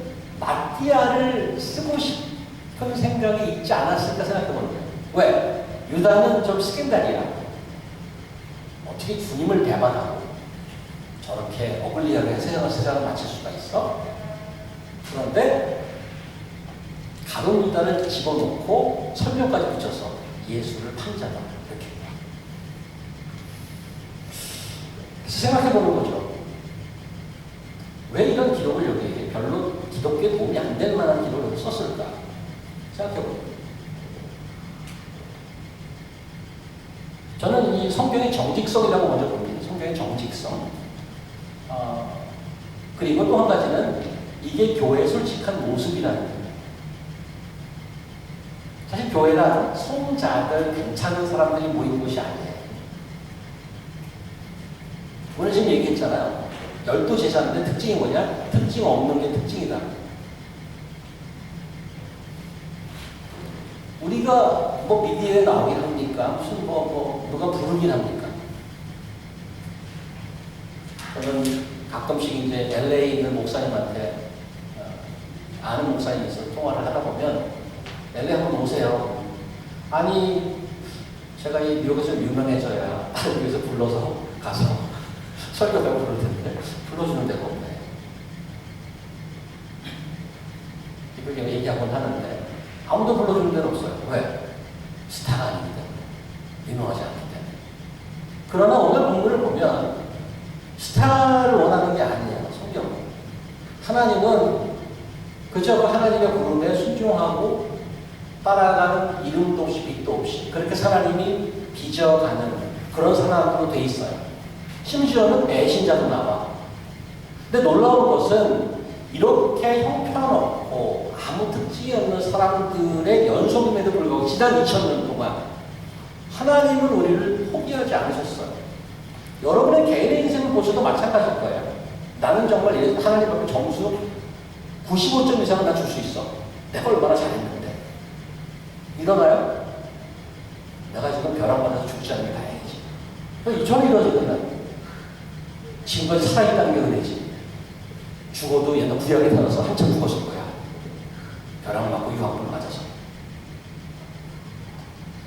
마띠아를 쓰고 싶은 생각이 있지 않았을까 생각해보는 거예요. 왜? 유다는 좀 스캔들이야. 어떻게 주님을 배반하고 저렇게 어글리하게 세상을 마칠 수가 있어? 그런데 가룟 유다를 집어넣고 설명까지 붙여서 예수를 판자다. 이렇게. 그래서 생각해보는 거죠. 왜 이런 기록을 여기 별로 기독교에 도움이 안 될 만한 기록을 여기 썼을까? 생각해보죠. 저는 이 성경의 정직성이라고 먼저 봅니다. 성경의 정직성. 그리고 또 한 가지는 이게 교회의 솔직한 모습이라는 거예요. 사실 교회란 성자들, 괜찮은 사람들이 모인 곳이 아니에요. 오늘 지금 얘기했잖아요. 12제자인데 특징이 뭐냐? 특징 없는 게 특징이다. 우리가 뭐 미디어에 나오긴 합니까? 무슨 누가 부르긴 합니까? 저는 가끔씩 이제 LA에 있는 목사님한테 아는 목사님이 있어서 통화를 하다 보면 LA 한번 오세요. 아니 제가 이 뉴욕에서 유명해져야 여기서 불러서 가서 설교하고 부를 텐데 불러주는 데가 없네. 그렇게 얘기하곤 하는데 아무도 불러주는 데는 없어요. 왜? 스타가 아니기 때문에. 유명하지 않기 때문에. 그러나 오늘 본문을 보면 스타를 원하는 게 아니에요. 성경은. 하나님은 그저 하나님의 부름에 순종하고 따라가는 이름도 없이 빛도 없이 그렇게 하나님이 빚어가는 그런 사람으로 돼 있어요. 심지어는 배신자도 나와. 근데 놀라운 것은 이렇게 형편없고 아무 특징이 없는 사람들의 연속임에도 불구하고 지난 2000년 동안 하나님은 우리를 포기하지 않으셨어요. 여러분의 개인의 인생을 보셔도 마찬가지일 거예요. 나는 정말 하나님 앞에 점수 95점 이상은 다 줄 수 있어. 내가 얼마나 잘했는데. 이러나요? 내가 지금 벼락맞아서 죽지 않는 게 다행이지. 이처럼 이러지면 지금까지 살아있다는 게 은혜지. 죽어도 옛날 구약에 태어나서 한참 죽었을 거야. 벼락을 맞고 유황불을 맞아서.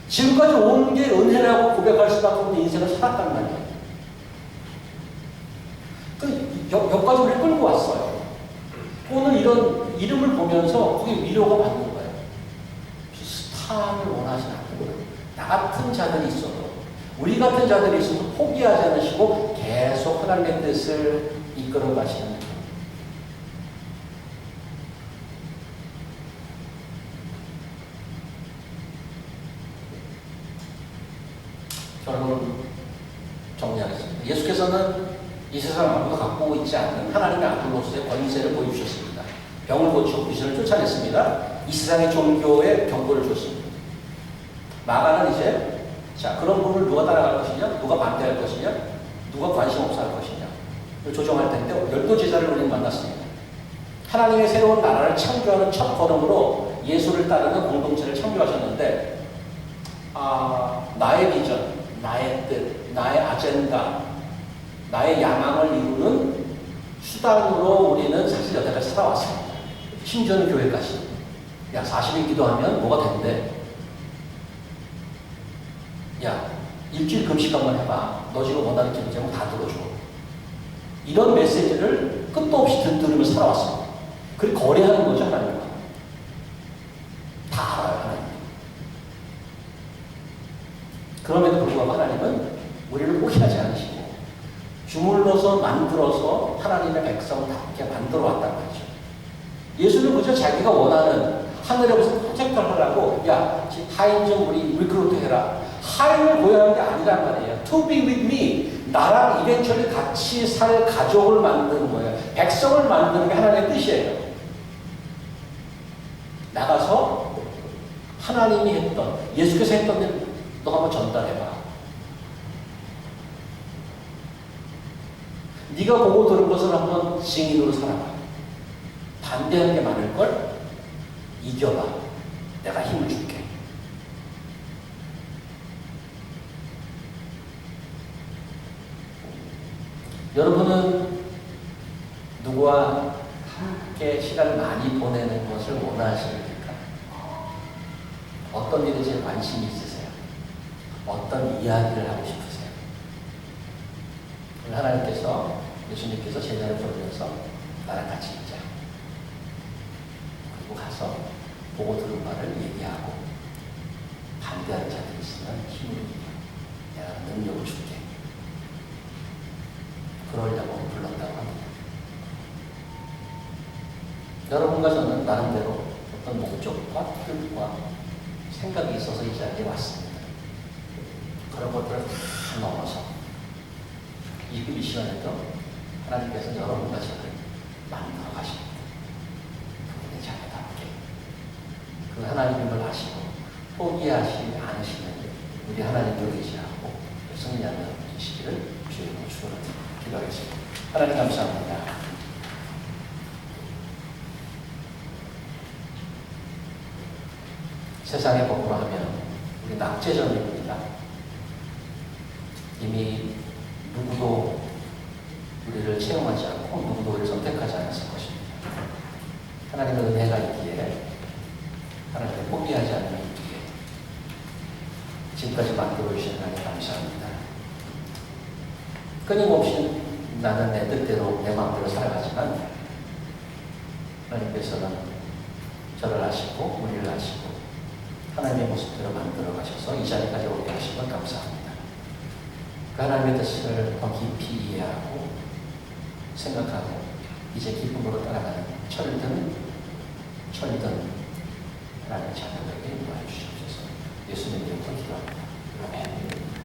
지금까지 온 게 은혜라고 고백할 수밖에 없는 인생을 살았단 말이에요. 여기까지 우리를 끌고 왔어요. 오늘 이런 이름을 보면서 그게 위로가 받는 거예요. 스타를 원하지 않는 거예요. 나 같은 자들이 있어도, 우리 같은 자들이 있어도 포기하지 않으시고 계속 하나님의 뜻을 이끌어 가시는 거예요. 결론을 정리하겠습니다. 예수께서는 이 세상 아무도 갖고 있지 않는 하나님의 아들로서의 권세를 보여주셨습니다. 병을 고치고 귀신을 쫓아냈습니다. 이 세상의 종교에 경고를 줬습니다. 마가는 이제 자 그런 분을 누가 따라갈 것이냐, 누가 반대할 것이냐, 누가 관심 없어 할 것이냐 조정할 텐데 12제자를 우리는 만났습니다. 하나님의 새로운 나라를 창조하는 첫 걸음으로 예수를 따르는 공동체를 창조하셨는데 나의 비전, 나의 뜻, 나의 아젠다, 나의 야망을 이루는 수단으로 우리는 사실 여태까지 살아왔습니다. 심지어는 교회까지. 야 40일 기도하면 뭐가 된대. 야 일주일 금식 한번 해봐. 너 지금 원하는 기도 제목 다 들어줘. 이런 메시지를 끝도 없이 들으면서 살아왔습니다. 그리고 거래하는 거죠 하나님과. 다 알아요 하나님. 그럼에도 불구하고 하나님은 우리를 포기하지 않으시고 주물러서 만들어서 하나님의 백성답게 만들어 왔단 말이죠. 예수는 그저 자기가 원하는 하늘에 무슨 프로젝트를 하려고 야 하인 좀 우리 리크루트 해라. 하인을 고용하는 게 아니란 말이에요. To be with me. 나랑 이벤처리 같이 살 가족을 만드는 거예요. 백성을 만드는 게 하나님의 뜻이에요. 나가서 하나님이 했던 예수께서 했던 일 너 한번 전달해봐. 네가 보고 들은 것을 한번 증인으로 살아봐. 반대하는 게 많을 걸 이겨봐. 내가 힘을 줄게. 여러분은 누구와 함께 시간을 많이 보내는 것을 원하십니까? 어떤 일에 제일 관심이 있으세요? 어떤 이야기를 하고 싶으세요? 오늘 하나님께서 예수님께서 제자를 부르면서 나랑 같이 있자. 그리고 가서 보고 들은 말을 얘기하고 반대하는 자들이 있으면 힘을 이겨. 내가 능력을 줄게. 그러려고 불렀다고 합니다. 여러분과 저는 나름대로 어떤 목적과 뜻과 생각이 있어서 이 자리에 왔습니다. 그런 것들을 다 넘어서 이 시간에도 하나님께서 여러분과 저를 만들어 가십니다. 그분의 자녀답게 그 하나님을 아시고 포기하지 않으시는 우리 하나님을 의지하고 승리하는 여러분 되시기를 주의 이름으로 축원합니다. 기도하겠습니다. 하나님 감사합니다. 세상의 법으로 하면 우리 낙제점입니다. 이미 누구도 우리를 채용하지 않고 누구도 우리를 선택하지 않았을 것입니다. 하나님의 은혜가 있기에 하나님을 포기하지 않는 있기에 지금까지 만들어주신 하나님 감사합니다. 끊임없이 나는 내 뜻대로 내 마음대로 살아가지만 하나님께서는 저를 아시고 우리를 아시고 하나님의 모습대로 만들어 가셔서 이 자리까지 오게 하신 것 감사합니다. 그 하나님의 뜻을 더 깊이 이해하고 생각하고 이제 기쁨으로 따라가는 철든 하나님의 자녀들에게 인도해 주시옵소서. 예수님 이름으로 기도합니다. 아멘.